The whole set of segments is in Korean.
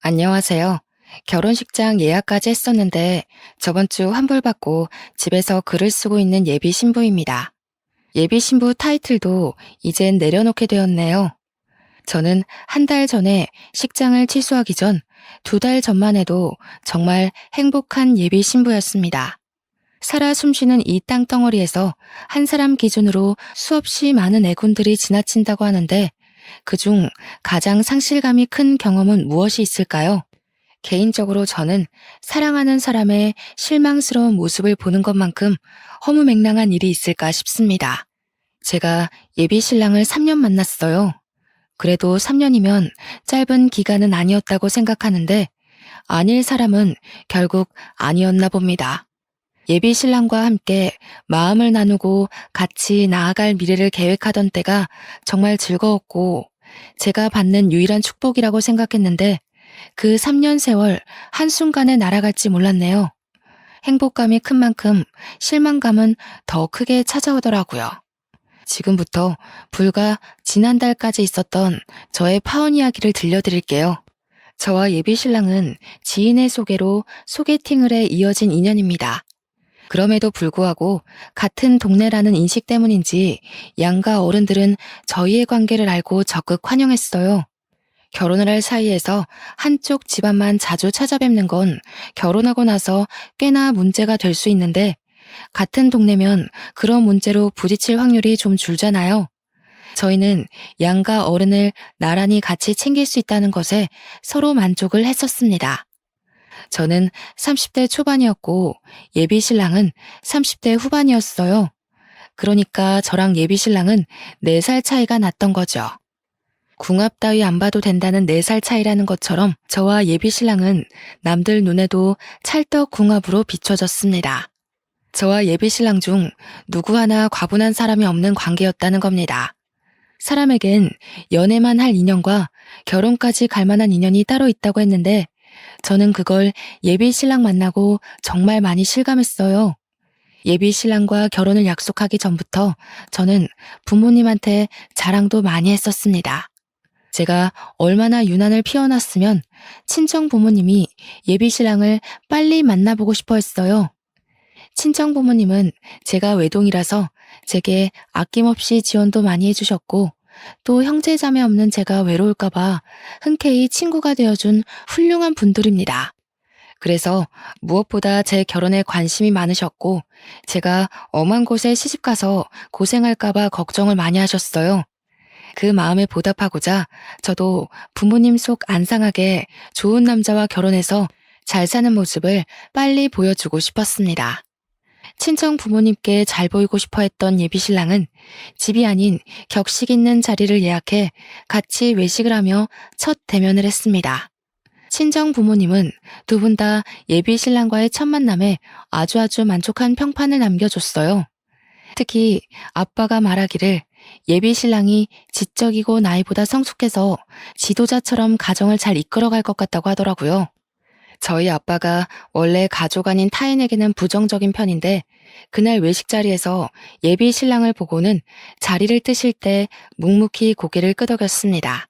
안녕하세요. 결혼식장 예약까지 했었는데 저번 주 환불받고 집에서 글을 쓰고 있는 예비 신부입니다. 예비 신부 타이틀도 이젠 내려놓게 되었네요. 저는 한 달 전에 식장을 취소하기 전 2달 전만 해도 정말 행복한 예비 신부였습니다. 살아 숨쉬는 이 땅덩어리에서 한 사람 기준으로 수없이 많은 애군들이 지나친다고 하는데 그중 가장 상실감이 큰 경험은 무엇이 있을까요? 개인적으로 저는 사랑하는 사람의 실망스러운 모습을 보는 것만큼 허무맹랑한 일이 있을까 싶습니다. 제가 예비 신랑을 3년 만났어요. 그래도 3년이면 짧은 기간은 아니었다고 생각하는데 아닐 사람은 결국 아니었나 봅니다. 예비 신랑과 함께 마음을 나누고 같이 나아갈 미래를 계획하던 때가 정말 즐거웠고 제가 받는 유일한 축복이라고 생각했는데 그 3년 세월 한순간에 날아갈지 몰랐네요. 행복감이 큰 만큼 실망감은 더 크게 찾아오더라고요. 지금부터 불과 지난달까지 있었던 저의 파혼 이야기를 들려드릴게요. 저와 예비 신랑은 지인의 소개로 소개팅을 해 이어진 인연입니다. 그럼에도 불구하고 같은 동네라는 인식 때문인지 양가 어른들은 저희의 관계를 알고 적극 환영했어요. 결혼을 할 사이에서 한쪽 집안만 자주 찾아뵙는 건 결혼하고 나서 꽤나 문제가 될 수 있는데 같은 동네면 그런 문제로 부딪힐 확률이 좀 줄잖아요. 저희는 양가 어른을 나란히 같이 챙길 수 있다는 것에 서로 만족을 했었습니다. 저는 30대 초반이었고 예비 신랑은 30대 후반이었어요. 그러니까 저랑 예비 신랑은 4살 차이가 났던 거죠. 궁합 따위 안 봐도 된다는 4살 차이라는 것처럼 저와 예비 신랑은 남들 눈에도 찰떡 궁합으로 비춰졌습니다. 저와 예비 신랑 중 누구 하나 과분한 사람이 없는 관계였다는 겁니다. 사람에겐 연애만 할 인연과 결혼까지 갈 만한 인연이 따로 있다고 했는데 저는 그걸 예비 신랑 만나고 정말 많이 실감했어요. 예비 신랑과 결혼을 약속하기 전부터 저는 부모님한테 자랑도 많이 했었습니다. 제가 얼마나 유난을 피워놨으면 친정 부모님이 예비 신랑을 빨리 만나보고 싶어 했어요. 친정 부모님은 제가 외동이라서 제게 아낌없이 지원도 많이 해주셨고 또 형제자매 없는 제가 외로울까봐 흔쾌히 친구가 되어준 훌륭한 분들입니다. 그래서 무엇보다 제 결혼에 관심이 많으셨고 제가 엄한 곳에 시집가서 고생할까봐 걱정을 많이 하셨어요. 그 마음에 보답하고자 저도 부모님 속 안 상하게 좋은 남자와 결혼해서 잘 사는 모습을 빨리 보여주고 싶었습니다. 친정 부모님께 잘 보이고 싶어 했던 예비 신랑은 집이 아닌 격식 있는 자리를 예약해 같이 외식을 하며 첫 대면을 했습니다. 친정 부모님은 두 분 다 예비 신랑과의 첫 만남에 아주 만족한 평판을 남겨줬어요. 특히 아빠가 말하기를 예비 신랑이 지적이고 나이보다 성숙해서 지도자처럼 가정을 잘 이끌어갈 것 같다고 하더라고요. 저희 아빠가 원래 가족 아닌 타인에게는 부정적인 편인데 그날 외식 자리에서 예비 신랑을 보고는 자리를 뜨실 때 묵묵히 고개를 끄덕였습니다.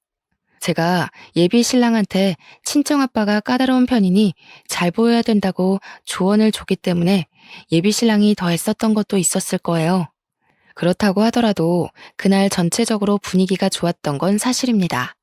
제가 예비 신랑한테 친정아빠가 까다로운 편이니 잘 보여야 된다고 조언을 줬기 때문에 예비 신랑이 더 애썼던 것도 있었을 거예요. 그렇다고 하더라도 그날 전체적으로 분위기가 좋았던 건 사실입니다.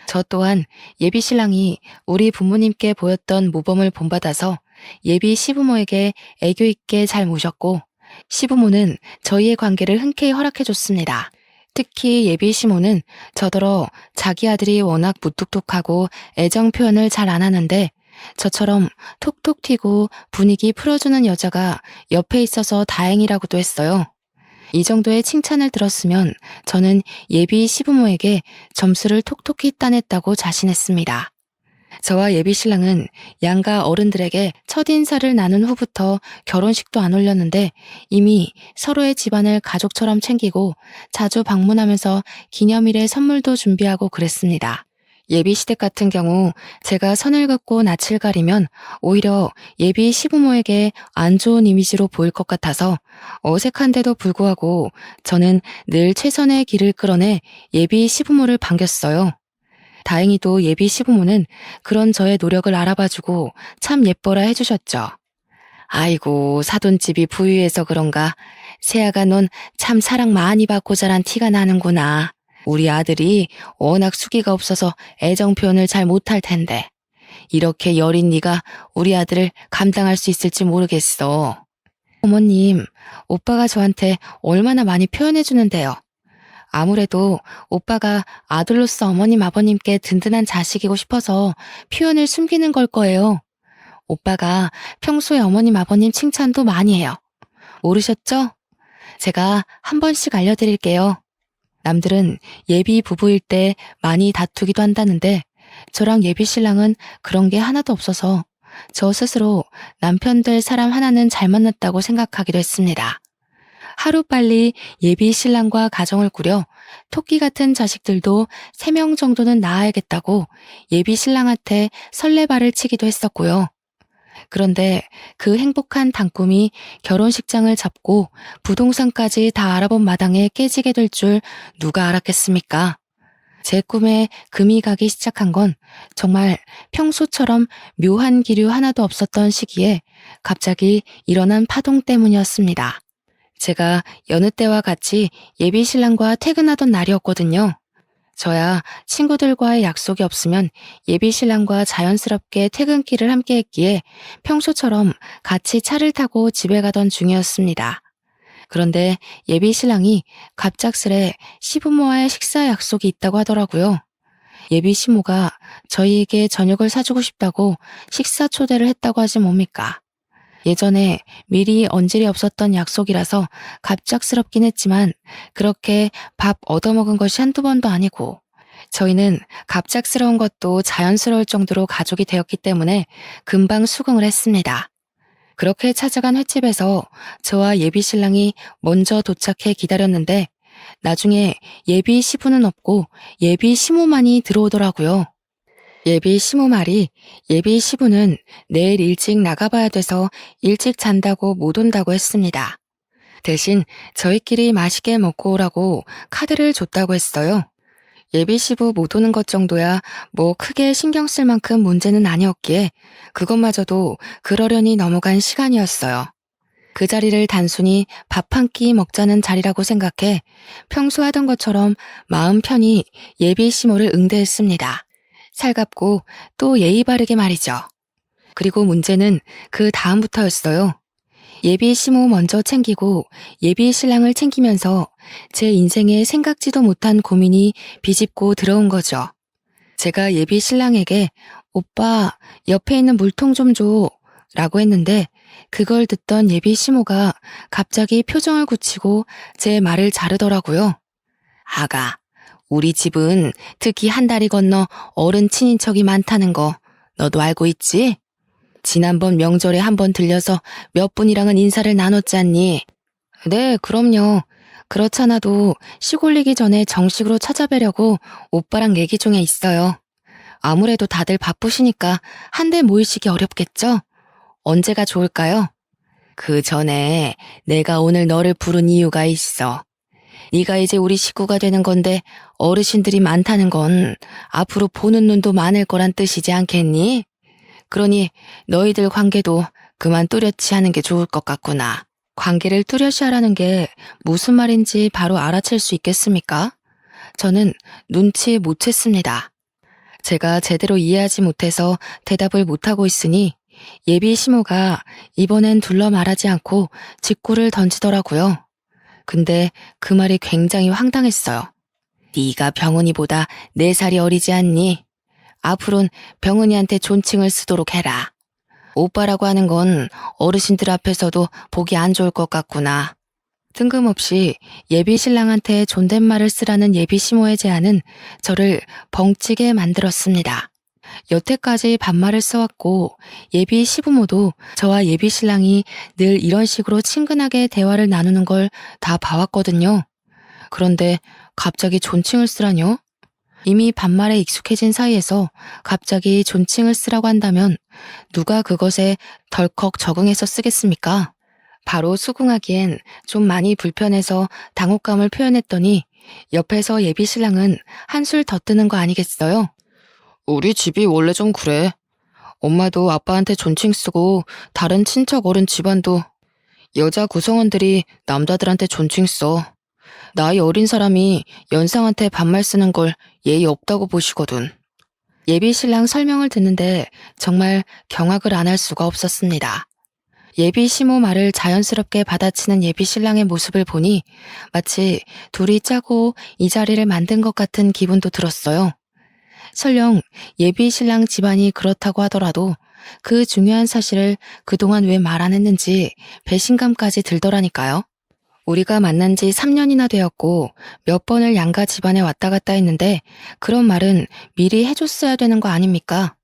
저 또한 예비 신랑이 우리 부모님께 보였던 모범을 본받아서 예비 시부모에게 애교 있게 잘 모셨고 시부모는 저희의 관계를 흔쾌히 허락해줬습니다. 특히 예비 시모는 저더러 자기 아들이 워낙 무뚝뚝하고 애정 표현을 잘 안 하는데 저처럼 톡톡 튀고 분위기 풀어주는 여자가 옆에 있어서 다행이라고도 했어요. 이 정도의 칭찬을 들었으면 저는 예비 시부모에게 점수를 톡톡히 따냈다고 자신했습니다. 저와 예비 신랑은 양가 어른들에게 첫인사를 나눈 후부터 결혼식도 안 올렸는데 이미 서로의 집안을 가족처럼 챙기고 자주 방문하면서 기념일에 선물도 준비하고 그랬습니다. 예비 시댁 같은 경우 제가 선을 긋고 낯을 가리면 오히려 예비 시부모에게 안 좋은 이미지로 보일 것 같아서 어색한데도 불구하고 저는 늘 최선의 길을 끌어내 예비 시부모를 반겼어요. 다행히도 예비 시부모는 그런 저의 노력을 알아봐주고 참 예뻐라 해주셨죠. 아이고, 사돈집이 부유해서 그런가. 세아가 넌 참 사랑 많이 받고 자란 티가 나는구나. 우리 아들이 워낙 수기가 없어서 애정 표현을 잘 못할 텐데. 이렇게 여린 네가 우리 아들을 감당할 수 있을지 모르겠어. 어머님, 오빠가 저한테 얼마나 많이 표현해 주는데요. 아무래도 오빠가 아들로서 어머님 아버님께 든든한 자식이고 싶어서 표현을 숨기는 걸 거예요. 오빠가 평소에 어머님 아버님 칭찬도 많이 해요. 모르셨죠? 제가 한 번씩 알려드릴게요. 남들은 예비 부부일 때 많이 다투기도 한다는데 저랑 예비 신랑은 그런 게 하나도 없어서 저 스스로 남편 될 사람 하나는 잘 만났다고 생각하기도 했습니다. 하루빨리 예비 신랑과 가정을 꾸려 토끼 같은 자식들도 3명 정도는 낳아야겠다고 예비 신랑한테 설레발을 치기도 했었고요. 그런데 그 행복한 단꿈이 결혼식장을 잡고 부동산까지 다 알아본 마당에 깨지게 될 줄 누가 알았겠습니까? 제 꿈에 금이 가기 시작한 건 정말 평소처럼 묘한 기류 하나도 없었던 시기에 갑자기 일어난 파동 때문이었습니다. 제가 여느 때와 같이 예비 신랑과 퇴근하던 날이었거든요. 저야 친구들과의 약속이 없으면 예비 신랑과 자연스럽게 퇴근길을 함께 했기에 평소처럼 같이 차를 타고 집에 가던 중이었습니다. 그런데 예비 신랑이 갑작스레 시부모와의 식사 약속이 있다고 하더라고요. 예비 시모가 저희에게 저녁을 사주고 싶다고 식사 초대를 했다고 하지 뭡니까? 예전에 미리 언질이 없었던 약속이라서 갑작스럽긴 했지만 그렇게 밥 얻어먹은 것이 한두 번도 아니고 저희는 갑작스러운 것도 자연스러울 정도로 가족이 되었기 때문에 금방 수긍을 했습니다. 그렇게 찾아간 횟집에서 저와 예비 신랑이 먼저 도착해 기다렸는데 나중에 예비 시부는 없고 예비 시모만이 들어오더라고요. 예비 시모 말이 예비 시부는 내일 일찍 나가봐야 돼서 일찍 잔다고 못 온다고 했습니다. 대신 저희끼리 맛있게 먹고 오라고 카드를 줬다고 했어요. 예비 시부 못 오는 것 정도야 뭐 크게 신경 쓸 만큼 문제는 아니었기에 그것마저도 그러려니 넘어간 시간이었어요. 그 자리를 단순히 밥 한 끼 먹자는 자리라고 생각해 평소 하던 것처럼 마음 편히 예비 시모를 응대했습니다. 살갑고 또 예의 바르게 말이죠. 그리고 문제는 그 다음부터였어요. 예비 시모 먼저 챙기고 예비 신랑을 챙기면서 제 인생에 생각지도 못한 고민이 비집고 들어온 거죠. 제가 예비 신랑에게 오빠 옆에 있는 물통 좀 줘 라고 했는데 그걸 듣던 예비 시모가 갑자기 표정을 굳히고 제 말을 자르더라고요. 아가, 우리 집은 특히 한 다리 건너 어른 친인척이 많다는 거 너도 알고 있지? 지난번 명절에 한번 들려서 몇 분이랑은 인사를 나눴잖니? 네, 그럼요. 그렇잖아도 시골리기 전에 정식으로 찾아뵈려고 오빠랑 얘기 중에 있어요. 아무래도 다들 바쁘시니까 한데 모이시기 어렵겠죠? 언제가 좋을까요? 그 전에 내가 오늘 너를 부른 이유가 있어. 네가 이제 우리 식구가 되는 건데 어르신들이 많다는 건 앞으로 보는 눈도 많을 거란 뜻이지 않겠니? 그러니 너희들 관계도 그만 뚜렷이 하는 게 좋을 것 같구나. 관계를 뚜렷이 하라는 게 무슨 말인지 바로 알아챌 수 있겠습니까? 저는 눈치 못 챘습니다. 제가 제대로 이해하지 못해서 대답을 못하고 있으니 예비 시모가 이번엔 둘러 말하지 않고 직구를 던지더라고요. 근데 그 말이 굉장히 황당했어요. 네가 병은이보다 4살이 어리지 않니? 앞으론 병은이한테 존칭을 쓰도록 해라. 오빠라고 하는 건 어르신들 앞에서도 보기 안 좋을 것 같구나. 뜬금없이 예비 신랑한테 존댓말을 쓰라는 예비 시모의 제안은 저를 벙찌게 만들었습니다. 여태까지 반말을 써왔고 예비 시부모도 저와 예비 신랑이 늘 이런 식으로 친근하게 대화를 나누는 걸 다 봐왔거든요. 그런데 갑자기 존칭을 쓰라뇨? 이미 반말에 익숙해진 사이에서 갑자기 존칭을 쓰라고 한다면 누가 그것에 덜컥 적응해서 쓰겠습니까? 바로 수긍하기엔 좀 많이 불편해서 당혹감을 표현했더니 옆에서 예비 신랑은 한술 더 뜨는 거 아니겠어요? 우리 집이 원래 좀 그래. 엄마도 아빠한테 존칭 쓰고 다른 친척 어른 집안도 여자 구성원들이 남자들한테 존칭 써. 나이 어린 사람이 연상한테 반말 쓰는 걸 예의 없다고 보시거든. 예비 신랑 설명을 듣는데 정말 경악을 안 할 수가 없었습니다. 예비 시모 말을 자연스럽게 받아치는 예비 신랑의 모습을 보니 마치 둘이 짜고 이 자리를 만든 것 같은 기분도 들었어요. 설령 예비 신랑 집안이 그렇다고 하더라도 그 중요한 사실을 그동안 왜 말 안 했는지 배신감까지 들더라니까요. 우리가 만난 지 3년이나 되었고 몇 번을 양가 집안에 왔다 갔다 했는데 그런 말은 미리 해줬어야 되는 거 아닙니까?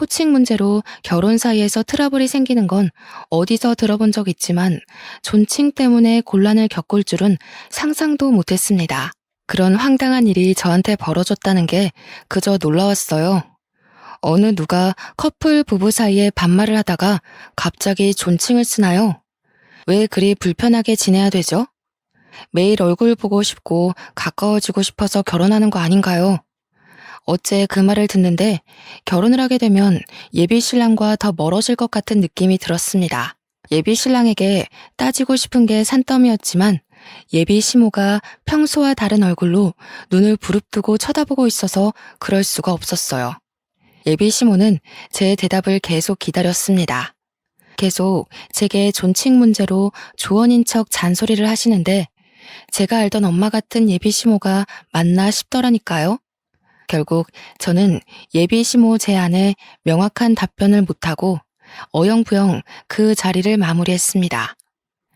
호칭 문제로 결혼 사이에서 트러블이 생기는 건 어디서 들어본 적 있지만 존칭 때문에 곤란을 겪을 줄은 상상도 못했습니다. 그런 황당한 일이 저한테 벌어졌다는 게 그저 놀라웠어요. 어느 누가 커플 부부 사이에 반말을 하다가 갑자기 존칭을 쓰나요? 왜 그리 불편하게 지내야 되죠? 매일 얼굴 보고 싶고 가까워지고 싶어서 결혼하는 거 아닌가요? 어째 그 말을 듣는데 결혼을 하게 되면 예비 신랑과 더 멀어질 것 같은 느낌이 들었습니다. 예비 신랑에게 따지고 싶은 게 산더미였지만 예비 시모가 평소와 다른 얼굴로 눈을 부릅뜨고 쳐다보고 있어서 그럴 수가 없었어요. 예비 시모는 제 대답을 계속 기다렸습니다. 계속 제게 존칭 문제로 조언인 척 잔소리를 하시는데 제가 알던 엄마 같은 예비 시모가 맞나 싶더라니까요. 결국 저는 예비 시모 제안에 명확한 답변을 못하고 어영부영 그 자리를 마무리했습니다.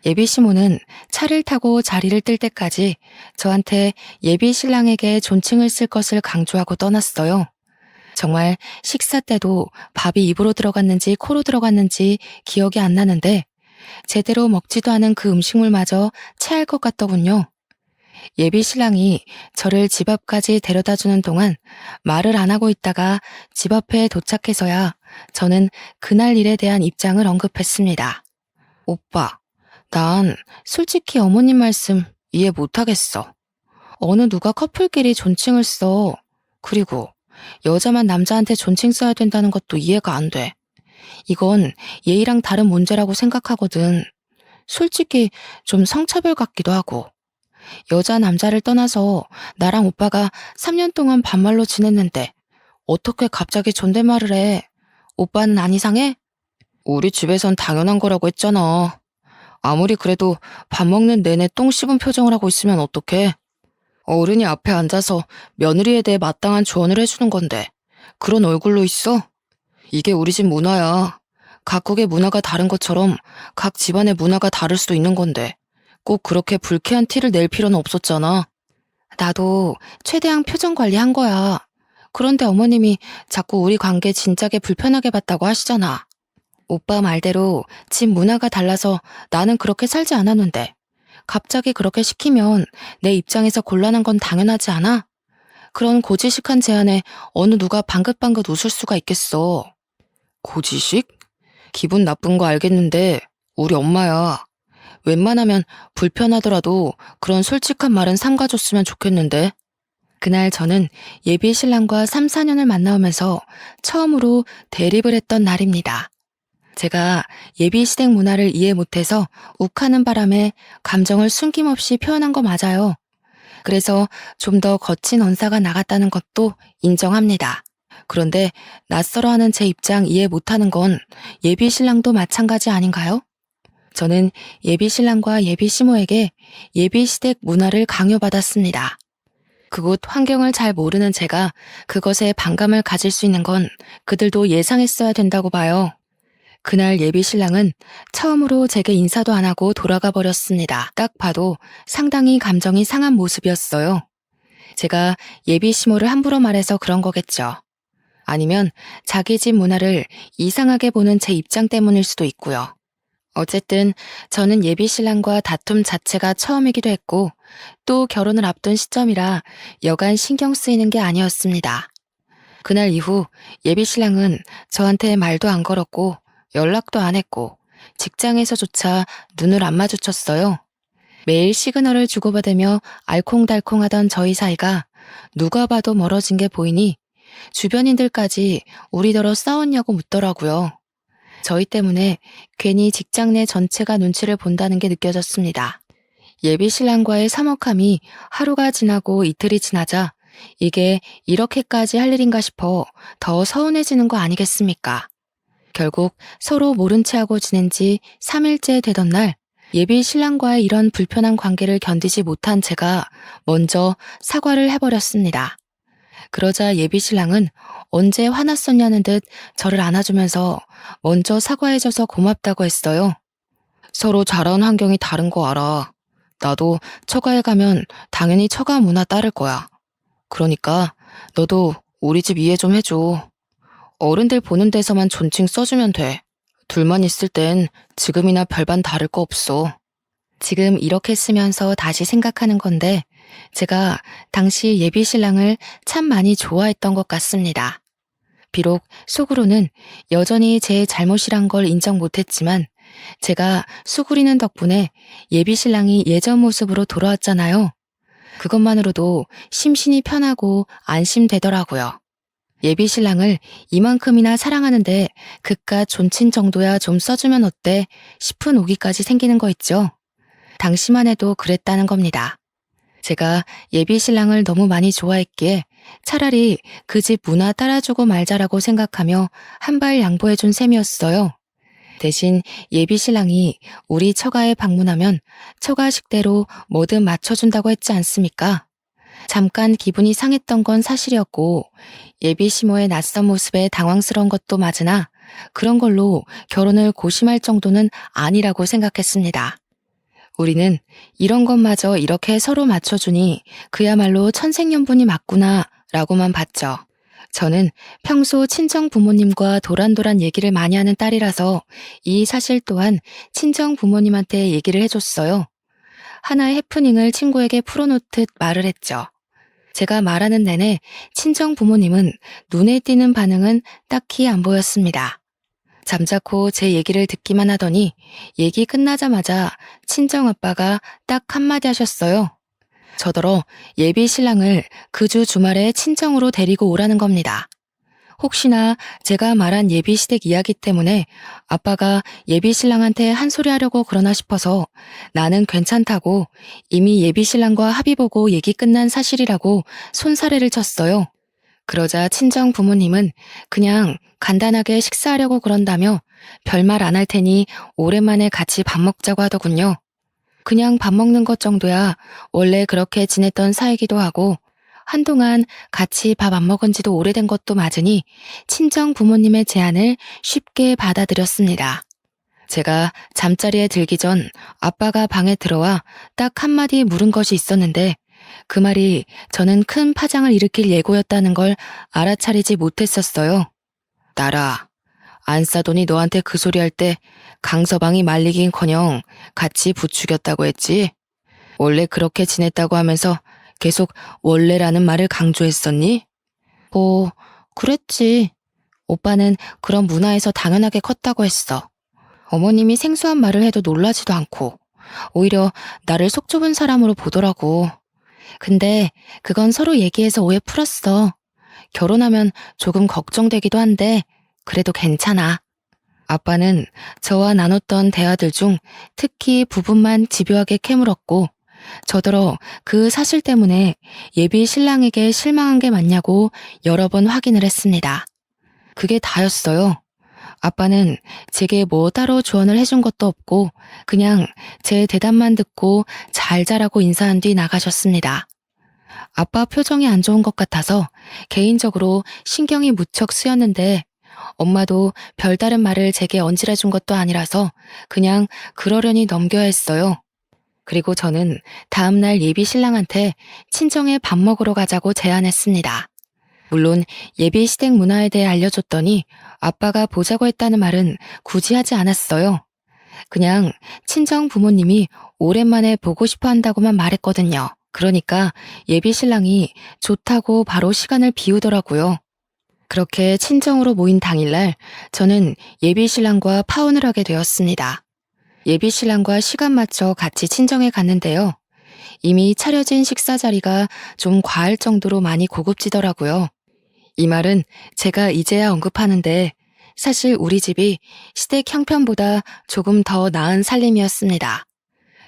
예비 시모는 차를 타고 자리를 뜰 때까지 저한테 예비 신랑에게 존칭을 쓸 것을 강조하고 떠났어요. 정말 식사 때도 밥이 입으로 들어갔는지 코로 들어갔는지 기억이 안 나는데 제대로 먹지도 않은 그 음식물마저 체할 것 같더군요. 예비 신랑이 저를 집 앞까지 데려다 주는 동안 말을 안 하고 있다가 집 앞에 도착해서야 저는 그날 일에 대한 입장을 언급했습니다. 오빠, 난 솔직히 어머님 말씀 이해 못하겠어. 어느 누가 커플끼리 존칭을 써. 그리고 여자만 남자한테 존칭 써야 된다는 것도 이해가 안 돼. 이건 예의랑 다른 문제라고 생각하거든. 솔직히 좀 성차별 같기도 하고. 여자 남자를 떠나서 나랑 오빠가 3년 동안 반말로 지냈는데 어떻게 갑자기 존댓말을 해? 오빠는 안 이상해? 우리 집에선 당연한 거라고 했잖아. 아무리 그래도 밥 먹는 내내 똥 씹은 표정을 하고 있으면 어떡해? 어른이 앞에 앉아서 며느리에 대해 마땅한 조언을 해주는 건데 그런 얼굴로 있어? 이게 우리 집 문화야. 각국의 문화가 다른 것처럼 각 집안의 문화가 다를 수도 있는 건데 꼭 그렇게 불쾌한 티를 낼 필요는 없었잖아. 나도 최대한 표정 관리한 거야. 그런데 어머님이 자꾸 우리 관계 진작에 불편하게 봤다고 하시잖아. 오빠 말대로 집 문화가 달라서 나는 그렇게 살지 않았는데 갑자기 그렇게 시키면 내 입장에서 곤란한 건 당연하지 않아? 그런 고지식한 제안에 어느 누가 방긋방긋 웃을 수가 있겠어. 고지식? 기분 나쁜 거 알겠는데 우리 엄마야. 웬만하면 불편하더라도 그런 솔직한 말은 삼가줬으면 좋겠는데. 그날 저는 예비 신랑과 3, 4년을 만나오면서 처음으로 대립을 했던 날입니다. 제가 예비 시댁 문화를 이해 못해서 욱하는 바람에 감정을 숨김없이 표현한 거 맞아요. 그래서 좀 더 거친 언사가 나갔다는 것도 인정합니다. 그런데 낯설어하는 제 입장 이해 못하는 건 예비 신랑도 마찬가지 아닌가요? 저는 예비 신랑과 예비 시모에게 예비 시댁 문화를 강요받았습니다. 그곳 환경을 잘 모르는 제가 그것에 반감을 가질 수 있는 건 그들도 예상했어야 된다고 봐요. 그날 예비 신랑은 처음으로 제게 인사도 안 하고 돌아가 버렸습니다. 딱 봐도 상당히 감정이 상한 모습이었어요. 제가 예비 시모를 함부로 말해서 그런 거겠죠. 아니면 자기 집 문화를 이상하게 보는 제 입장 때문일 수도 있고요. 어쨌든 저는 예비 신랑과 다툼 자체가 처음이기도 했고 또 결혼을 앞둔 시점이라 여간 신경 쓰이는 게 아니었습니다. 그날 이후 예비 신랑은 저한테 말도 안 걸었고 연락도 안 했고 직장에서조차 눈을 안 마주쳤어요. 매일 시그널을 주고받으며 알콩달콩하던 저희 사이가 누가 봐도 멀어진 게 보이니 주변인들까지 우리더러 싸웠냐고 묻더라고요. 저희 때문에 괜히 직장 내 전체가 눈치를 본다는 게 느껴졌습니다. 예비 신랑과의 서먹함이 하루가 지나고 이틀이 지나자 이게 이렇게까지 할 일인가 싶어 더 서운해지는 거 아니겠습니까? 결국 서로 모른 채 하고 지낸 지 3일째 되던 날 예비 신랑과의 이런 불편한 관계를 견디지 못한 제가 먼저 사과를 해버렸습니다. 그러자 예비 신랑은 언제 화났었냐는 듯 저를 안아주면서 먼저 사과해줘서 고맙다고 했어요. 서로 자라온 환경이 다른 거 알아. 나도 처가에 가면 당연히 처가 문화 따를 거야. 그러니까 너도 우리 집 이해 좀 해줘. 어른들 보는 데서만 존칭 써주면 돼. 둘만 있을 땐 지금이나 별반 다를 거 없어. 지금 이렇게 쓰면서 다시 생각하는 건데 제가 당시 예비 신랑을 참 많이 좋아했던 것 같습니다. 비록 속으로는 여전히 제 잘못이란 걸 인정 못했지만 제가 수구리는 덕분에 예비 신랑이 예전 모습으로 돌아왔잖아요. 그것만으로도 심신이 편하고 안심되더라고요. 예비 신랑을 이만큼이나 사랑하는데 그깟 존친 정도야 좀 써주면 어때 싶은 오기까지 생기는 거 있죠. 당시만 해도 그랬다는 겁니다. 제가 예비 신랑을 너무 많이 좋아했기에 차라리 그 집 문화 따라주고 말자라고 생각하며 한 발 양보해준 셈이었어요. 대신 예비 신랑이 우리 처가에 방문하면 처가 식대로 뭐든 맞춰준다고 했지 않습니까? 잠깐 기분이 상했던 건 사실이었고 예비 시모의 낯선 모습에 당황스러운 것도 맞으나 그런 걸로 결혼을 고심할 정도는 아니라고 생각했습니다. 우리는 이런 것마저 이렇게 서로 맞춰주니 그야말로 천생연분이 맞구나 라고만 봤죠. 저는 평소 친정 부모님과 도란도란 얘기를 많이 하는 딸이라서 이 사실 또한 친정 부모님한테 얘기를 해줬어요. 하나의 해프닝을 친구에게 풀어놓듯 말을 했죠. 제가 말하는 내내 친정 부모님은 눈에 띄는 반응은 딱히 안 보였습니다. 잠자코 제 얘기를 듣기만 하더니 얘기 끝나자마자 친정아빠가 딱 한마디 하셨어요. 저더러 예비 신랑을 그 주 주말에 친정으로 데리고 오라는 겁니다. 혹시나 제가 말한 예비 시댁 이야기 때문에 아빠가 예비 신랑한테 한 소리 하려고 그러나 싶어서 나는 괜찮다고 이미 예비 신랑과 합의 보고 얘기 끝난 사실이라고 손사래를 쳤어요. 그러자 친정 부모님은 그냥 간단하게 식사하려고 그런다며 별말 안 할 테니 오랜만에 같이 밥 먹자고 하더군요. 그냥 밥 먹는 것 정도야 원래 그렇게 지냈던 사이기도 하고 한동안 같이 밥 안 먹은 지도 오래된 것도 맞으니 친정 부모님의 제안을 쉽게 받아들였습니다. 제가 잠자리에 들기 전 아빠가 방에 들어와 딱 한마디 물은 것이 있었는데 그 말이 저는 큰 파장을 일으킬 예고였다는 걸 알아차리지 못했었어요. 나라, 안 싸더니 너한테 그 소리 할 때 강서방이 말리긴커녕 같이 부추겼다고 했지? 원래 그렇게 지냈다고 하면서 계속 원래라는 말을 강조했었니? 그랬지. 오빠는 그런 문화에서 당연하게 컸다고 했어. 어머님이 생소한 말을 해도 놀라지도 않고 오히려 나를 속 좁은 사람으로 보더라고. 근데 그건 서로 얘기해서 오해 풀었어. 결혼하면 조금 걱정되기도 한데 그래도 괜찮아. 아빠는 저와 나눴던 대화들 중 특히 부분만 집요하게 캐물었고 저더러 그 사실 때문에 예비 신랑에게 실망한 게 맞냐고 여러 번 확인을 했습니다. 그게 다였어요. 아빠는 제게 뭐 따로 조언을 해준 것도 없고 그냥 제 대답만 듣고 잘 자라고 인사한 뒤 나가셨습니다. 아빠 표정이 안 좋은 것 같아서 개인적으로 신경이 무척 쓰였는데 엄마도 별다른 말을 제게 언질해 준 것도 아니라서 그냥 그러려니 넘겨야 했어요. 그리고 저는 다음날 예비 신랑한테 친정에 밥 먹으러 가자고 제안했습니다. 물론 예비 시댁 문화에 대해 알려줬더니 아빠가 보자고 했다는 말은 굳이 하지 않았어요. 그냥 친정 부모님이 오랜만에 보고 싶어 한다고만 말했거든요. 그러니까 예비 신랑이 좋다고 바로 시간을 비우더라고요. 그렇게 친정으로 모인 당일날 저는 예비 신랑과 파혼을 하게 되었습니다. 예비 신랑과 시간 맞춰 같이 친정에 갔는데요. 이미 차려진 식사 자리가 좀 과할 정도로 많이 고급지더라고요. 이 말은 제가 이제야 언급하는데 사실 우리 집이 시댁 형편보다 조금 더 나은 살림이었습니다.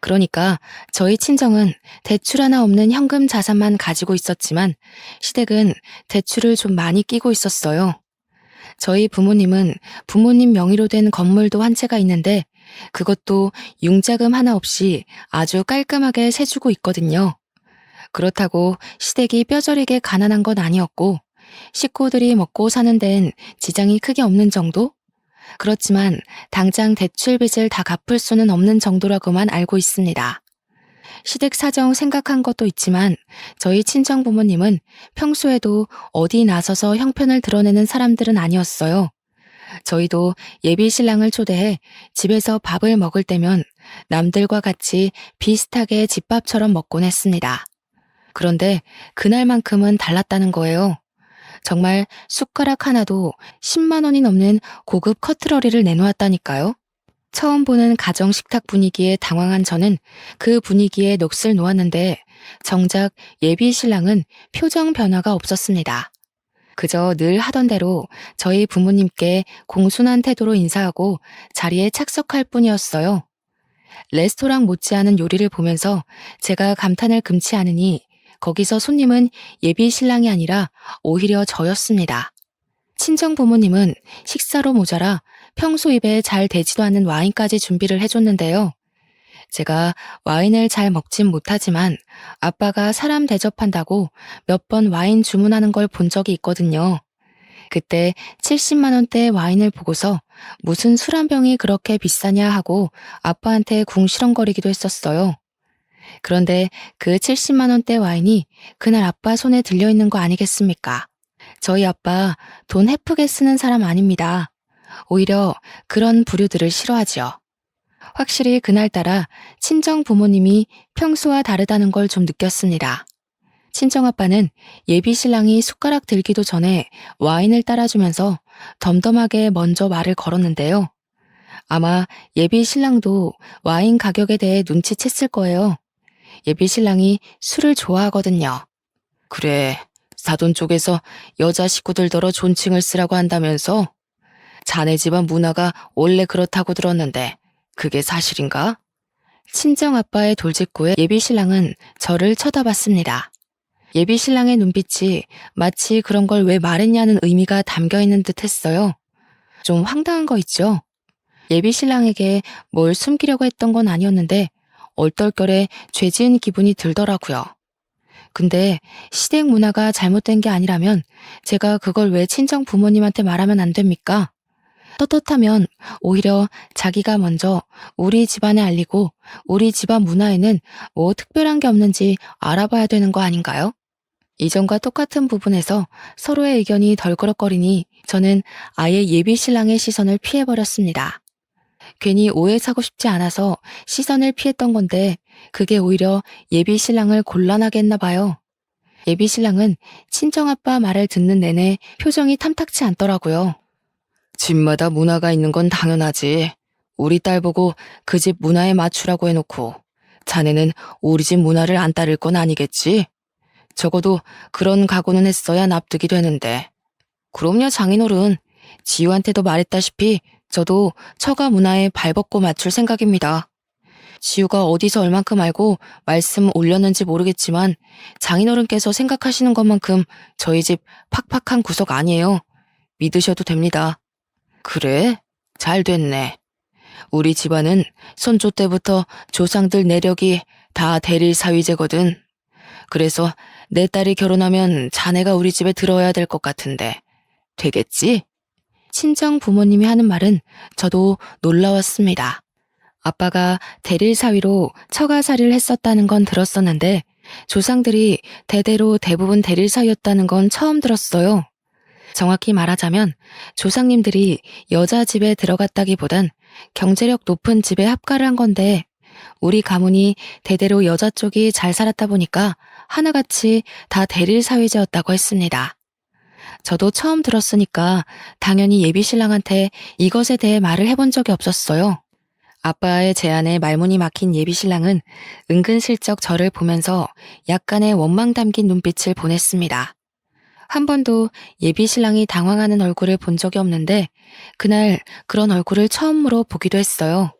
그러니까 저희 친정은 대출 하나 없는 현금 자산만 가지고 있었지만 시댁은 대출을 좀 많이 끼고 있었어요. 저희 부모님은 부모님 명의로 된 건물도 한 채가 있는데 그것도 융자금 하나 없이 아주 깔끔하게 세주고 있거든요. 그렇다고 시댁이 뼈저리게 가난한 건 아니었고 식구들이 먹고 사는 데엔 지장이 크게 없는 정도? 그렇지만 당장 대출 빚을 다 갚을 수는 없는 정도라고만 알고 있습니다. 시댁 사정 생각한 것도 있지만 저희 친정 부모님은 평소에도 어디 나서서 형편을 드러내는 사람들은 아니었어요. 저희도 예비 신랑을 초대해 집에서 밥을 먹을 때면 남들과 같이 비슷하게 집밥처럼 먹곤 했습니다. 그런데 그날만큼은 달랐다는 거예요. 정말 숟가락 하나도 10만 원이 넘는 고급 커트러리를 내놓았다니까요. 처음 보는 가정 식탁 분위기에 당황한 저는 그 분위기에 넋을 놓았는데 정작 예비 신랑은 표정 변화가 없었습니다. 그저 늘 하던 대로 저희 부모님께 공손한 태도로 인사하고 자리에 착석할 뿐이었어요. 레스토랑 못지않은 요리를 보면서 제가 감탄을 금치 않으니 거기서 손님은 예비 신랑이 아니라 오히려 저였습니다. 친정 부모님은 식사로 모자라 평소 입에 잘 되지도 않는 와인까지 준비를 해줬는데요. 제가 와인을 잘 먹진 못하지만 아빠가 사람 대접한다고 몇 번 와인 주문하는 걸 본 적이 있거든요. 그때 70만 원대 와인을 보고서 무슨 술 한 병이 그렇게 비싸냐 하고 아빠한테 궁시렁거리기도 했었어요. 그런데 그 70만 원대 와인이 그날 아빠 손에 들려있는 거 아니겠습니까? 저희 아빠 돈 헤프게 쓰는 사람 아닙니다. 오히려 그런 부류들을 싫어하지요. 확실히 그날따라 친정 부모님이 평소와 다르다는 걸 좀 느꼈습니다. 친정 아빠는 예비 신랑이 숟가락 들기도 전에 와인을 따라주면서 덤덤하게 먼저 말을 걸었는데요. 아마 예비 신랑도 와인 가격에 대해 눈치챘을 거예요. 예비 신랑이 술을 좋아하거든요. 그래, 사돈 쪽에서 여자 식구들더러 존칭을 쓰라고 한다면서? 자네 집안 문화가 원래 그렇다고 들었는데 그게 사실인가? 친정 아빠의 돌직구에 예비 신랑은 저를 쳐다봤습니다. 예비 신랑의 눈빛이 마치 그런 걸 왜 말했냐는 의미가 담겨있는 듯 했어요. 좀 황당한 거 있죠? 예비 신랑에게 뭘 숨기려고 했던 건 아니었는데 얼떨결에 죄 지은 기분이 들더라고요. 근데 시댁 문화가 잘못된 게 아니라면 제가 그걸 왜 친정 부모님한테 말하면 안 됩니까? 떳떳하면 오히려 자기가 먼저 우리 집안에 알리고 우리 집안 문화에는 뭐 특별한 게 없는지 알아봐야 되는 거 아닌가요? 이전과 똑같은 부분에서 서로의 의견이 덜그럭거리니 저는 아예 예비 신랑의 시선을 피해버렸습니다. 괜히 오해 사고 싶지 않아서 시선을 피했던 건데 그게 오히려 예비 신랑을 곤란하게 했나 봐요. 예비 신랑은 친정아빠 말을 듣는 내내 표정이 탐탁치 않더라고요. 집마다 문화가 있는 건 당연하지. 우리 딸 보고 그 집 문화에 맞추라고 해놓고 자네는 우리 집 문화를 안 따를 건 아니겠지? 적어도 그런 각오는 했어야 납득이 되는데. 그럼요, 장인어른. 지우한테도 말했다시피 저도 처가 문화에 발벗고 맞출 생각입니다. 지우가 어디서 얼만큼 알고 말씀 올렸는지 모르겠지만 장인어른께서 생각하시는 것만큼 저희 집 팍팍한 구석 아니에요. 믿으셔도 됩니다. 그래? 잘 됐네. 우리 집안은 손조 때부터 조상들 내력이 다 대릴 사위제거든. 그래서 내 딸이 결혼하면 자네가 우리 집에 들어야 될 것 같은데 되겠지? 친정 부모님이 하는 말은 저도 놀라웠습니다. 아빠가 대릴 사위로 처가살이를 했었다는 건 들었었는데 조상들이 대대로 대부분 대릴 사위였다는 건 처음 들었어요. 정확히 말하자면 조상님들이 여자 집에 들어갔다기보단 경제력 높은 집에 합가를 한 건데 우리 가문이 대대로 여자 쪽이 잘 살았다 보니까 하나같이 다 대릴 사위제였다고 했습니다. 저도 처음 들었으니까 당연히 예비 신랑한테 이것에 대해 말을 해본 적이 없었어요. 아빠의 제안에 말문이 막힌 예비 신랑은 은근슬쩍 저를 보면서 약간의 원망 담긴 눈빛을 보냈습니다. 한 번도 예비 신랑이 당황하는 얼굴을 본 적이 없는데 그날 그런 얼굴을 처음으로 보기도 했어요.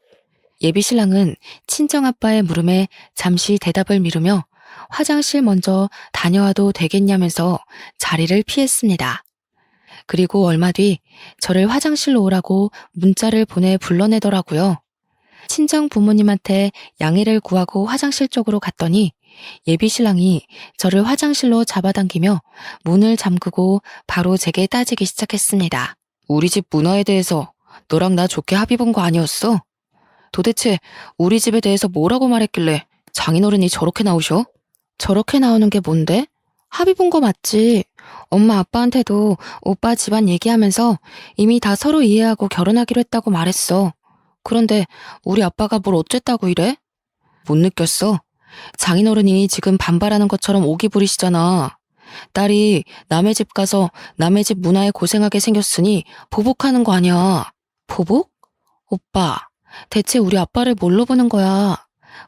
예비 신랑은 친정아빠의 물음에 잠시 대답을 미루며 화장실 먼저 다녀와도 되겠냐면서 자리를 피했습니다. 그리고 얼마 뒤 저를 화장실로 오라고 문자를 보내 불러내더라고요. 친정 부모님한테 양해를 구하고 화장실 쪽으로 갔더니 예비 신랑이 저를 화장실로 잡아당기며 문을 잠그고 바로 제게 따지기 시작했습니다. 우리 집 문화에 대해서 너랑 나 좋게 합의 본 거 아니었어? 도대체 우리 집에 대해서 뭐라고 말했길래 장인어른이 저렇게 나오셔? 저렇게 나오는 게 뭔데? 합의 본 거 맞지? 엄마 아빠한테도 오빠 집안 얘기하면서 이미 다 서로 이해하고 결혼하기로 했다고 말했어. 그런데 우리 아빠가 뭘 어쨌다고 이래? 못 느꼈어? 장인어른이 지금 반발하는 것처럼 오기 부리시잖아. 딸이 남의 집 가서 남의 집 문화에 고생하게 생겼으니 보복하는 거 아니야. 보복? 오빠, 대체 우리 아빠를 뭘로 보는 거야?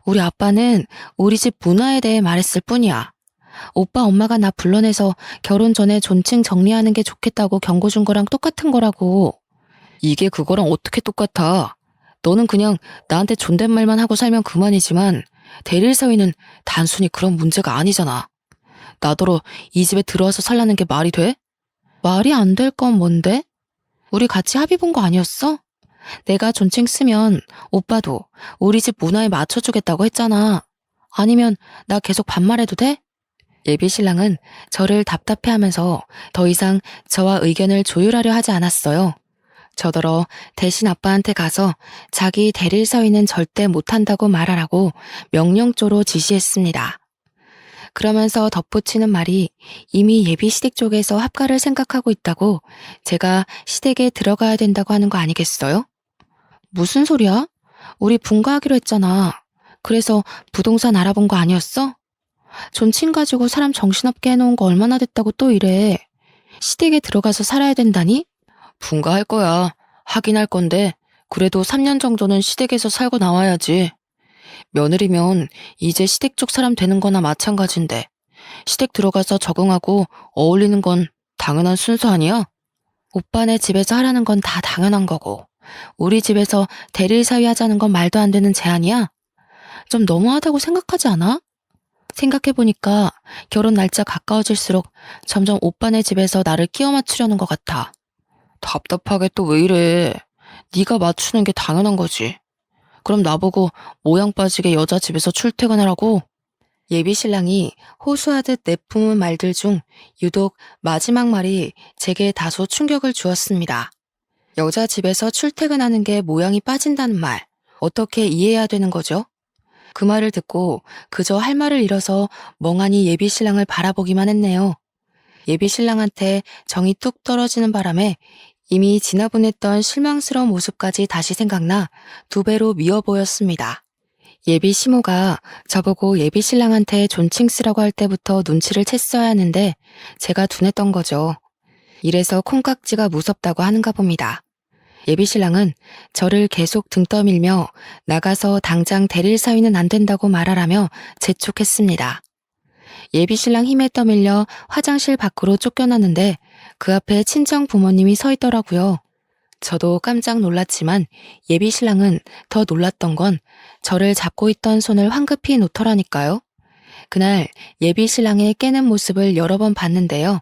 우리 아빠는 우리 집 문화에 대해 말했을 뿐이야. 오빠 엄마가 나 불러내서 결혼 전에 존칭 정리하는 게 좋겠다고 경고 준 거랑 똑같은 거라고. 이게 그거랑 어떻게 똑같아? 너는 그냥 나한테 존댓말만 하고 살면 그만이지만 대릴 사위는 단순히 그런 문제가 아니잖아. 나더러 이 집에 들어와서 살라는 게 말이 돼? 말이 안 될 건 뭔데? 우리 같이 합의 본 거 아니었어? 내가 존칭 쓰면 오빠도 우리 집 문화에 맞춰주겠다고 했잖아. 아니면 나 계속 반말해도 돼? 예비 신랑은 저를 답답해하면서 더 이상 저와 의견을 조율하려 하지 않았어요. 저더러 대신 아빠한테 가서 자기 대릴 사위는 절대 못한다고 말하라고 명령조로 지시했습니다. 그러면서 덧붙이는 말이 이미 예비 시댁 쪽에서 합가를 생각하고 있다고 제가 시댁에 들어가야 된다고 하는 거 아니겠어요? 무슨 소리야? 우리 분가하기로 했잖아. 그래서 부동산 알아본 거 아니었어? 존칭 가지고 사람 정신없게 해놓은 거 얼마나 됐다고 또 이래. 시댁에 들어가서 살아야 된다니? 분가할 거야. 하긴 할 건데 그래도 3년 정도는 시댁에서 살고 나와야지. 며느리면 이제 시댁 쪽 사람 되는 거나 마찬가지인데 시댁 들어가서 적응하고 어울리는 건 당연한 순서 아니야? 오빠네 집에서 하라는 건 다 당연한 거고 우리 집에서 대릴 사위 하자는 건 말도 안 되는 제안이야? 좀 너무하다고 생각하지 않아? 생각해보니까 결혼 날짜 가까워질수록 점점 오빠네 집에서 나를 끼워 맞추려는 것 같아. 답답하게 또 왜 이래. 네가 맞추는 게 당연한 거지. 그럼 나보고 모양 빠지게 여자 집에서 출퇴근하라고? 예비 신랑이 호소하듯 내뿜은 말들 중 유독 마지막 말이 제게 다소 충격을 주었습니다. 여자 집에서 출퇴근하는 게 모양이 빠진다는 말, 어떻게 이해해야 되는 거죠? 그 말을 듣고 그저 할 말을 잃어서 멍하니 예비 신랑을 바라보기만 했네요. 예비 신랑한테 정이 뚝 떨어지는 바람에 이미 지나보냈던 실망스러운 모습까지 다시 생각나 2배로 미워 보였습니다. 예비 시모가 저보고 예비 신랑한테 존칭 쓰라고 할 때부터 눈치를 챘어야 하는데 제가 둔했던 거죠. 이래서 콩깍지가 무섭다고 하는가 봅니다. 예비 신랑은 저를 계속 등 떠밀며 나가서 당장 대릴 사위는 안 된다고 말하라며 재촉했습니다. 예비 신랑 힘에 떠밀려 화장실 밖으로 쫓겨났는데 그 앞에 친정 부모님이 서 있더라고요. 저도 깜짝 놀랐지만 예비 신랑은 더 놀랐던 건 저를 잡고 있던 손을 황급히 놓더라니까요. 그날 예비 신랑의 깨는 모습을 여러 번 봤는데요.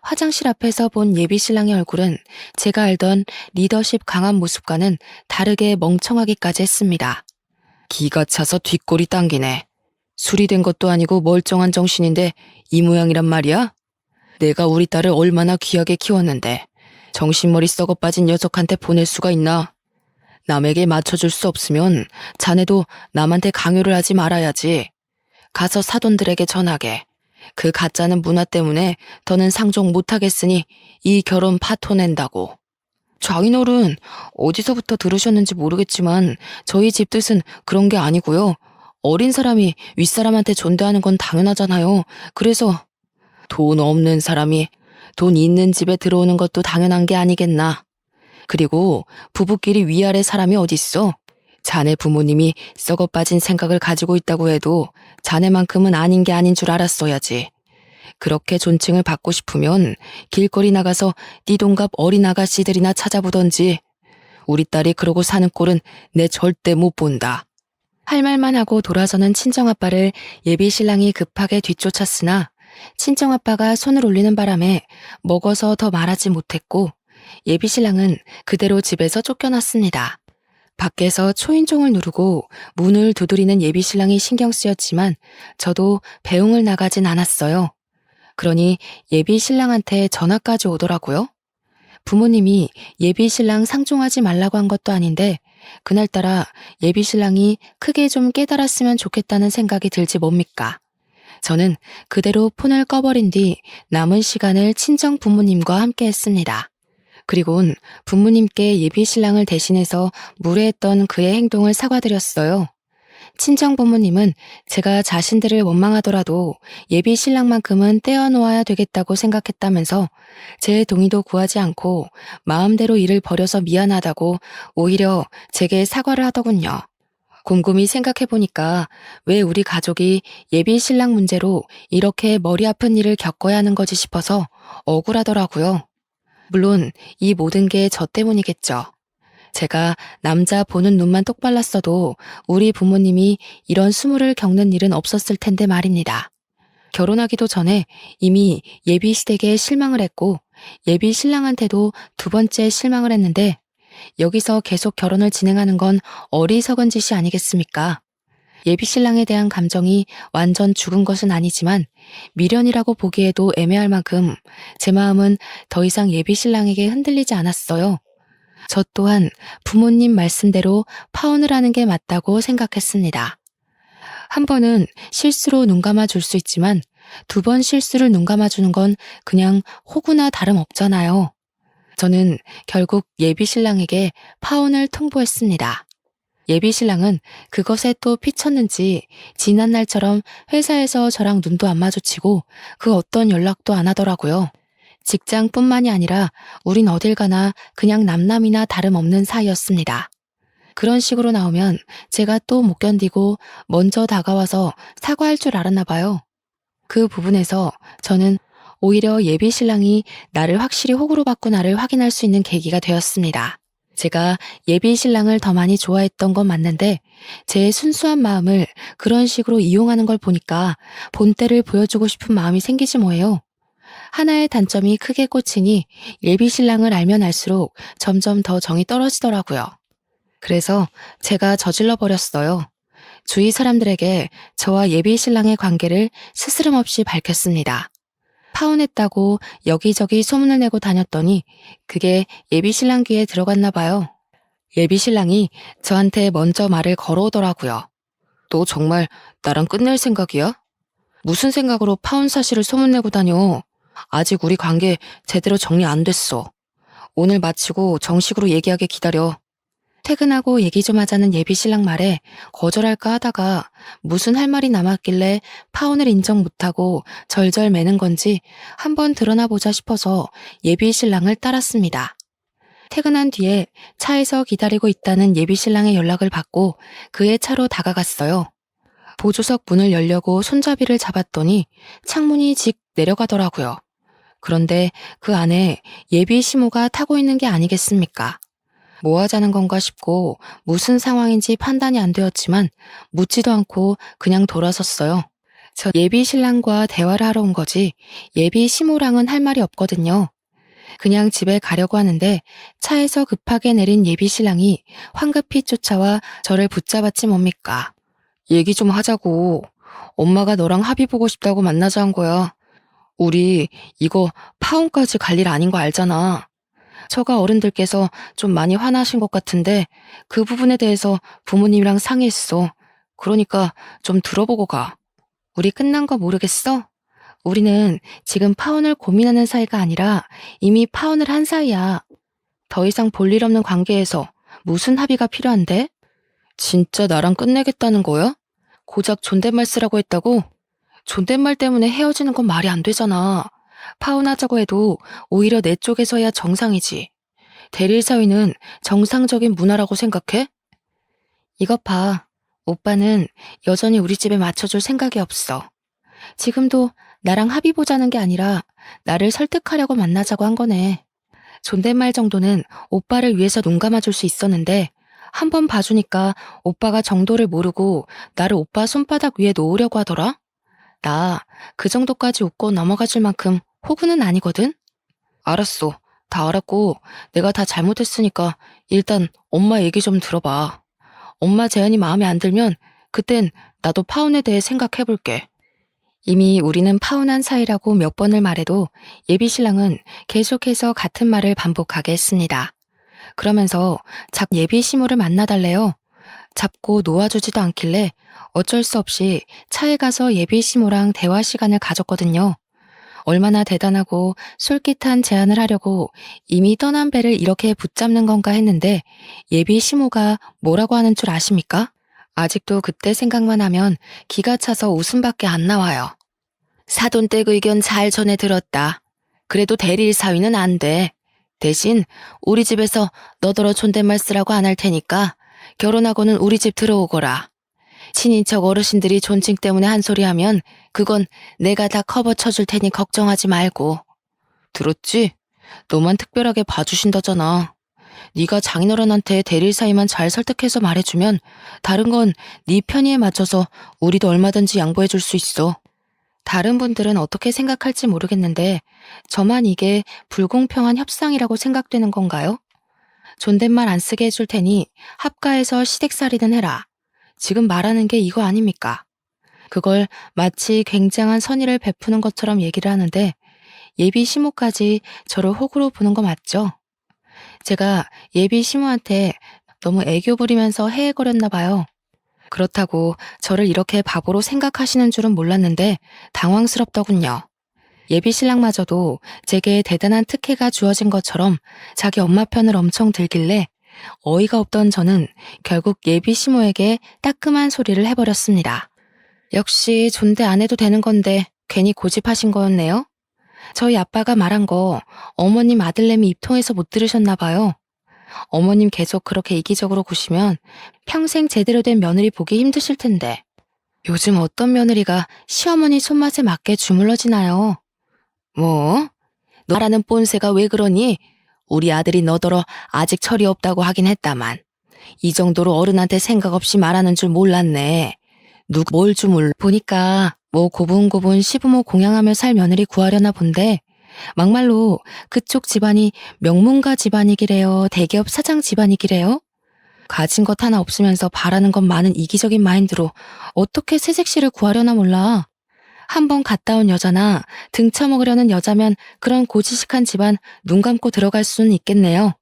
화장실 앞에서 본 예비 신랑의 얼굴은 제가 알던 리더십 강한 모습과는 다르게 멍청하기까지 했습니다. 기가 차서 뒷골이 당기네. 술이 된 것도 아니고 멀쩡한 정신인데 이 모양이란 말이야? 내가 우리 딸을 얼마나 귀하게 키웠는데 정신머리 썩어 빠진 녀석한테 보낼 수가 있나? 남에게 맞춰줄 수 없으면 자네도 남한테 강요를 하지 말아야지. 가서 사돈들에게 전하게. 그 가짜는 문화 때문에 더는 상종 못하겠으니 이 결혼 파토낸다고. 장인어른, 어디서부터 들으셨는지 모르겠지만 저희 집 뜻은 그런 게 아니고요. 어린 사람이 윗사람한테 존대하는 건 당연하잖아요. 그래서 돈 없는 사람이 돈 있는 집에 들어오는 것도 당연한 게 아니겠나. 그리고 부부끼리 위아래 사람이 어딨어? 자네 부모님이 썩어 빠진 생각을 가지고 있다고 해도 자네만큼은 아닌 게 아닌 줄 알았어야지. 그렇게 존칭을 받고 싶으면 길거리 나가서 네 동갑 어린 아가씨들이나 찾아보던지. 우리 딸이 그러고 사는 꼴은 내 절대 못 본다. 할 말만 하고 돌아서는 친정아빠를 예비 신랑이 급하게 뒤쫓았으나 친정아빠가 손을 올리는 바람에 먹어서 더 말하지 못했고 예비 신랑은 그대로 집에서 쫓겨났습니다. 밖에서 초인종을 누르고 문을 두드리는 예비 신랑이 신경 쓰였지만 저도 배웅을 나가진 않았어요. 그러니 예비 신랑한테 전화까지 오더라고요. 부모님이 예비 신랑 상종하지 말라고 한 것도 아닌데 그날따라 예비 신랑이 크게 좀 깨달았으면 좋겠다는 생각이 들지 뭡니까? 저는 그대로 폰을 꺼버린 뒤 남은 시간을 친정 부모님과 함께 했습니다. 그리곤 부모님께 예비 신랑을 대신해서 무례했던 그의 행동을 사과드렸어요. 친정 부모님은 제가 자신들을 원망하더라도 예비 신랑만큼은 떼어놓아야 되겠다고 생각했다면서 제 동의도 구하지 않고 마음대로 일을 벌여서 미안하다고 오히려 제게 사과를 하더군요. 곰곰이 생각해보니까 왜 우리 가족이 예비 신랑 문제로 이렇게 머리 아픈 일을 겪어야 하는 거지 싶어서 억울하더라고요. 물론 이 모든 게 저 때문이겠죠. 제가 남자 보는 눈만 똑발랐어도 우리 부모님이 이런 수모를 겪는 일은 없었을 텐데 말입니다. 결혼하기도 전에 이미 예비 시댁에 실망을 했고 예비 신랑한테도 두 번째 실망을 했는데 여기서 계속 결혼을 진행하는 건 어리석은 짓이 아니겠습니까? 예비 신랑에 대한 감정이 완전 죽은 것은 아니지만 미련이라고 보기에도 애매할 만큼 제 마음은 더 이상 예비 신랑에게 흔들리지 않았어요. 저 또한 부모님 말씀대로 파혼을 하는 게 맞다고 생각했습니다. 한 번은 실수로 눈 감아 줄 수 있지만 두 번 실수를 눈 감아 주는 건 그냥 호구나 다름없잖아요. 저는 결국 예비 신랑에게 파혼을 통보했습니다. 예비 신랑은 그것에 또 피쳤는지 지난 날처럼 회사에서 저랑 눈도 안 마주치고 그 어떤 연락도 안 하더라고요. 직장뿐만이 아니라 우린 어딜 가나 그냥 남남이나 다름없는 사이였습니다. 그런 식으로 나오면 제가 또 못 견디고 먼저 다가와서 사과할 줄 알았나 봐요. 그 부분에서 저는 오히려 예비 신랑이 나를 확실히 호구로 바꾸나를 확인할 수 있는 계기가 되었습니다. 제가 예비 신랑을 더 많이 좋아했던 건 맞는데 제 순수한 마음을 그런 식으로 이용하는 걸 보니까 본때를 보여주고 싶은 마음이 생기지 뭐예요. 하나의 단점이 크게 꽂히니 예비 신랑을 알면 알수록 점점 더 정이 떨어지더라고요. 그래서 제가 저질러 버렸어요. 주위 사람들에게 저와 예비 신랑의 관계를 스스럼 없이 밝혔습니다. 파혼했다고 여기저기 소문을 내고 다녔더니 그게 예비 신랑 귀에 들어갔나 봐요. 예비 신랑이 저한테 먼저 말을 걸어오더라고요. 너 정말 나랑 끝낼 생각이야? 무슨 생각으로 파혼 사실을 소문내고 다녀? 아직 우리 관계 제대로 정리 안 됐어. 오늘 마치고 정식으로 얘기하게 기다려. 퇴근하고 얘기 좀 하자는 예비 신랑 말에 거절할까 하다가 무슨 할 말이 남았길래 파혼을 인정 못하고 절절 매는 건지 한번 드러나 보자 싶어서 예비 신랑을 따랐습니다. 퇴근한 뒤에 차에서 기다리고 있다는 예비 신랑의 연락을 받고 그의 차로 다가갔어요. 보조석 문을 열려고 손잡이를 잡았더니 창문이 직 내려가더라고요. 그런데 그 안에 예비 시모가 타고 있는 게 아니겠습니까? 뭐 하자는 건가 싶고 무슨 상황인지 판단이 안 되었지만 묻지도 않고 그냥 돌아섰어요. 저 예비 신랑과 대화를 하러 온 거지 예비 시모랑은 할 말이 없거든요. 그냥 집에 가려고 하는데 차에서 급하게 내린 예비 신랑이 황급히 쫓아와 저를 붙잡았지 뭡니까? 얘기 좀 하자고. 엄마가 너랑 합의 보고 싶다고 만나자 한 거야. 우리 이거 파혼까지 갈 일 아닌 거 알잖아. 처가 어른들께서 좀 많이 화나신 것 같은데 그 부분에 대해서 부모님이랑 상의했어. 그러니까 좀 들어보고 가. 우리 끝난 거 모르겠어? 우리는 지금 파혼을 고민하는 사이가 아니라 이미 파혼을 한 사이야. 더 이상 볼 일 없는 관계에서 무슨 합의가 필요한데? 진짜 나랑 끝내겠다는 거야? 고작 존댓말 쓰라고 했다고? 존댓말 때문에 헤어지는 건 말이 안 되잖아. 파혼하자고 해도 오히려 내 쪽에서야 정상이지. 대릴 사위는 정상적인 문화라고 생각해? 이것 봐. 오빠는 여전히 우리 집에 맞춰줄 생각이 없어. 지금도 나랑 합의 보자는 게 아니라 나를 설득하려고 만나자고 한 거네. 존댓말 정도는 오빠를 위해서 눈 감아줄 수 있었는데 한 번 봐주니까 오빠가 정도를 모르고 나를 오빠 손바닥 위에 놓으려고 하더라? 나 그 정도까지 웃고 넘어가줄 만큼 호구는 아니거든? 알았어. 다 알았고 내가 다 잘못했으니까 일단 엄마 얘기 좀 들어봐. 엄마 제안이 마음에 안 들면 그땐 나도 파혼에 대해 생각해볼게. 이미 우리는 파혼한 사이라고 몇 번을 말해도 예비 신랑은 계속해서 같은 말을 반복하게 했습니다. 그러면서 예비 시모를 만나달래요. 잡고 놓아주지도 않길래 어쩔 수 없이 차에 가서 예비 시모랑 대화 시간을 가졌거든요. 얼마나 대단하고 솔깃한 제안을 하려고 이미 떠난 배를 이렇게 붙잡는 건가 했는데 예비 시모가 뭐라고 하는 줄 아십니까? 아직도 그때 생각만 하면 기가 차서 웃음밖에 안 나와요. 사돈댁 의견 잘 전해 들었다. 그래도 대리일 사위는 안 돼. 대신 우리 집에서 너더러 존댓말 쓰라고 안 할 테니까 결혼하고는 우리 집 들어오거라. 친인척 어르신들이 존칭 때문에 한 소리 하면 그건 내가 다 커버 쳐줄 테니 걱정하지 말고. 들었지? 너만 특별하게 봐주신다잖아. 네가 장인어른한테 대리일 사위만 잘 설득해서 말해주면 다른 건 네 편의에 맞춰서 우리도 얼마든지 양보해줄 수 있어. 다른 분들은 어떻게 생각할지 모르겠는데 저만 이게 불공평한 협상이라고 생각되는 건가요? 존댓말 안 쓰게 해줄 테니 합가해서 시댁살이든 해라. 지금 말하는 게 이거 아닙니까? 그걸 마치 굉장한 선의를 베푸는 것처럼 얘기를 하는데 예비 시모까지 저를 호구로 보는 거 맞죠? 제가 예비 시모한테 너무 애교 부리면서 헤헤거렸나 봐요. 그렇다고 저를 이렇게 바보로 생각하시는 줄은 몰랐는데 당황스럽더군요. 예비 신랑마저도 제게 대단한 특혜가 주어진 것처럼 자기 엄마 편을 엄청 들길래 어이가 없던 저는 결국 예비 시모에게 따끔한 소리를 해버렸습니다. 역시 존대 안 해도 되는 건데 괜히 고집하신 거였네요. 저희 아빠가 말한 거 어머님 아들내미 입통해서 못 들으셨나 봐요. 어머님 계속 그렇게 이기적으로 구시면 평생 제대로 된 며느리 보기 힘드실 텐데. 요즘 어떤 며느리가 시어머니 손맛에 맞게 주물러지나요? 뭐? 너라는 꼰세가 왜 그러니? 우리 아들이 너더러 아직 철이 없다고 하긴 했다만. 이 정도로 어른한테 생각 없이 말하는 줄 몰랐네. 누구 뭘 주물 보니까 뭐 고분고분 시부모 공양하며 살 며느리 구하려나 본데 막말로 그쪽 집안이 명문가 집안이기래요. 대기업 사장 집안이기래요. 가진 것 하나 없으면서 바라는 것 많은 이기적인 마인드로 어떻게 새색시를 구하려나 몰라. 한번 갔다 온 여자나 등쳐먹으려는 여자면 그런 고지식한 집안 눈 감고 들어갈 수는 있겠네요.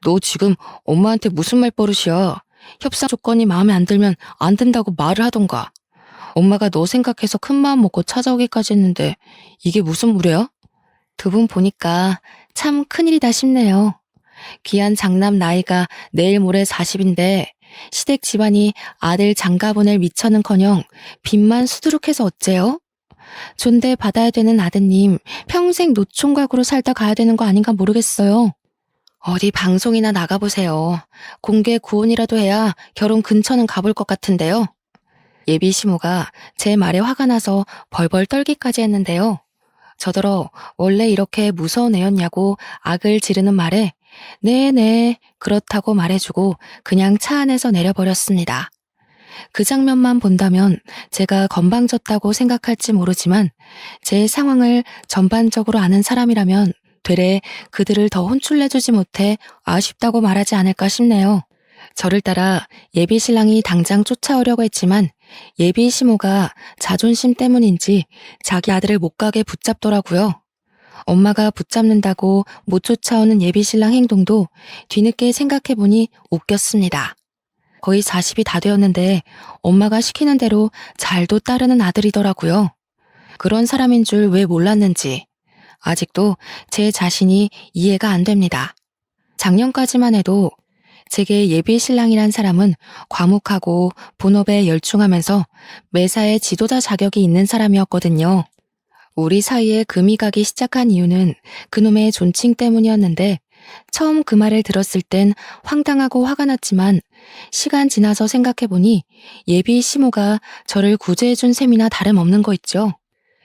너 지금 엄마한테 무슨 말버릇이야. 협상 조건이 마음에 안 들면 안 된다고 말을 하던가. 엄마가 너 생각해서 큰 마음 먹고 찾아오기까지 했는데 이게 무슨 무례야? 두 분 보니까 참 큰일이다 싶네요. 귀한 장남 나이가 내일 모레 40인데 시댁 집안이 아들 장가 보낼 미처는커녕 빚만 수두룩해서 어째요? 존대 받아야 되는 아드님 평생 노총각으로 살다 가야 되는 거 아닌가 모르겠어요. 어디 방송이나 나가보세요. 공개 구혼이라도 해야 결혼 근처는 가볼 것 같은데요. 예비 시모가 제 말에 화가 나서 벌벌 떨기까지 했는데요. 저더러 원래 이렇게 무서운 애였냐고 악을 지르는 말에 네네 그렇다고 말해주고 그냥 차 안에서 내려버렸습니다. 그 장면만 본다면 제가 건방졌다고 생각할지 모르지만 제 상황을 전반적으로 아는 사람이라면 되레 그들을 더 혼쭐내주지 못해 아쉽다고 말하지 않을까 싶네요. 저를 따라 예비 신랑이 당장 쫓아오려고 했지만 예비 시모가 자존심 때문인지 자기 아들을 못 가게 붙잡더라고요. 엄마가 붙잡는다고 못 쫓아오는 예비 신랑 행동도 뒤늦게 생각해보니 웃겼습니다. 거의 40이 다 되었는데 엄마가 시키는 대로 잘도 따르는 아들이더라고요. 그런 사람인 줄 왜 몰랐는지 아직도 제 자신이 이해가 안 됩니다. 작년까지만 해도 제게 예비 신랑이란 사람은 과묵하고 본업에 열중하면서 매사에 지도자 자격이 있는 사람이었거든요. 우리 사이에 금이 가기 시작한 이유는 그놈의 존칭 때문이었는데 처음 그 말을 들었을 땐 황당하고 화가 났지만 시간 지나서 생각해보니 예비 시모가 저를 구제해준 셈이나 다름없는 거 있죠.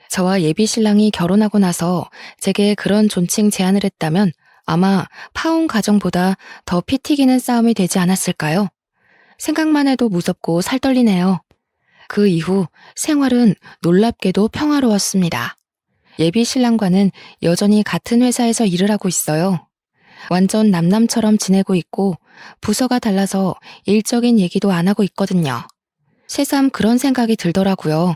저와 예비 신랑이 결혼하고 나서 제게 그런 존칭 제안을 했다면 아마 파혼 가정보다 더 피 튀기는 싸움이 되지 않았을까요? 생각만 해도 무섭고 살떨리네요. 그 이후 생활은 놀랍게도 평화로웠습니다. 예비 신랑과는 여전히 같은 회사에서 일을 하고 있어요. 완전 남남처럼 지내고 있고 부서가 달라서 일적인 얘기도 안 하고 있거든요. 새삼 그런 생각이 들더라고요.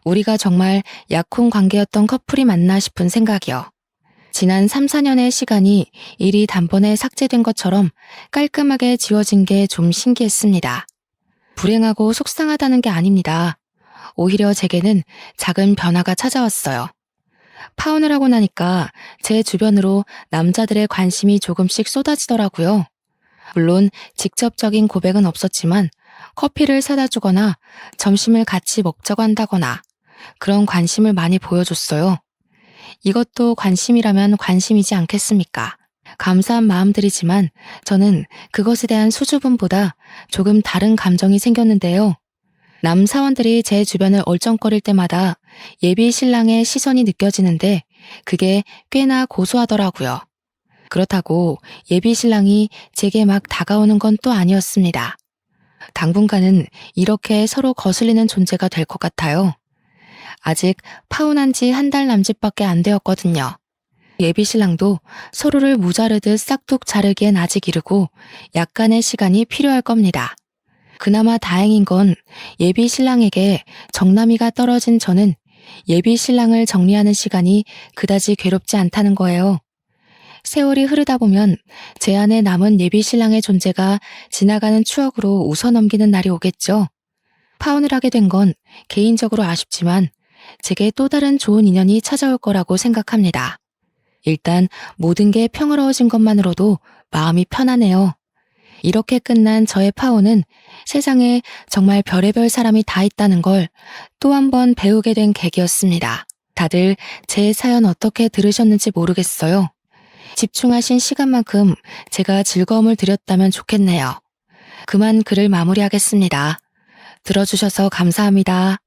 우리가 정말 약혼 관계였던 커플이 맞나 싶은 생각이요. 지난 3, 4년의 시간이 일이 단번에 삭제된 것처럼 깔끔하게 지워진 게 좀 신기했습니다. 불행하고 속상하다는 게 아닙니다. 오히려 제게는 작은 변화가 찾아왔어요. 파혼을 하고 나니까 제 주변으로 남자들의 관심이 조금씩 쏟아지더라고요. 물론 직접적인 고백은 없었지만 커피를 사다 주거나 점심을 같이 먹자고 한다거나 그런 관심을 많이 보여줬어요. 이것도 관심이라면 관심이지 않겠습니까? 감사한 마음들이지만 저는 그것에 대한 수줍음보다 조금 다른 감정이 생겼는데요. 남 사원들이 제 주변을 얼쩡거릴 때마다 예비 신랑의 시선이 느껴지는데 그게 꽤나 고소하더라고요. 그렇다고 예비 신랑이 제게 막 다가오는 건 또 아니었습니다. 당분간은 이렇게 서로 거슬리는 존재가 될 것 같아요. 아직 파혼한 지 한 달 남짓밖에 안 되었거든요. 예비 신랑도 서로를 무자르듯 싹둑 자르기엔 아직 이르고 약간의 시간이 필요할 겁니다. 그나마 다행인 건 예비 신랑에게 정남이가 떨어진 저는 예비 신랑을 정리하는 시간이 그다지 괴롭지 않다는 거예요. 세월이 흐르다 보면 제 안에 남은 예비 신랑의 존재가 지나가는 추억으로 웃어넘기는 날이 오겠죠. 파혼을 하게 된 건 개인적으로 아쉽지만 제게 또 다른 좋은 인연이 찾아올 거라고 생각합니다. 일단 모든 게 평화로워진 것만으로도 마음이 편하네요. 이렇게 끝난 저의 파혼은 세상에 정말 별의별 사람이 다 있다는 걸 또 한 번 배우게 된 계기였습니다. 다들 제 사연 어떻게 들으셨는지 모르겠어요. 집중하신 시간만큼 제가 즐거움을 드렸다면 좋겠네요. 그만 글을 마무리하겠습니다. 들어주셔서 감사합니다.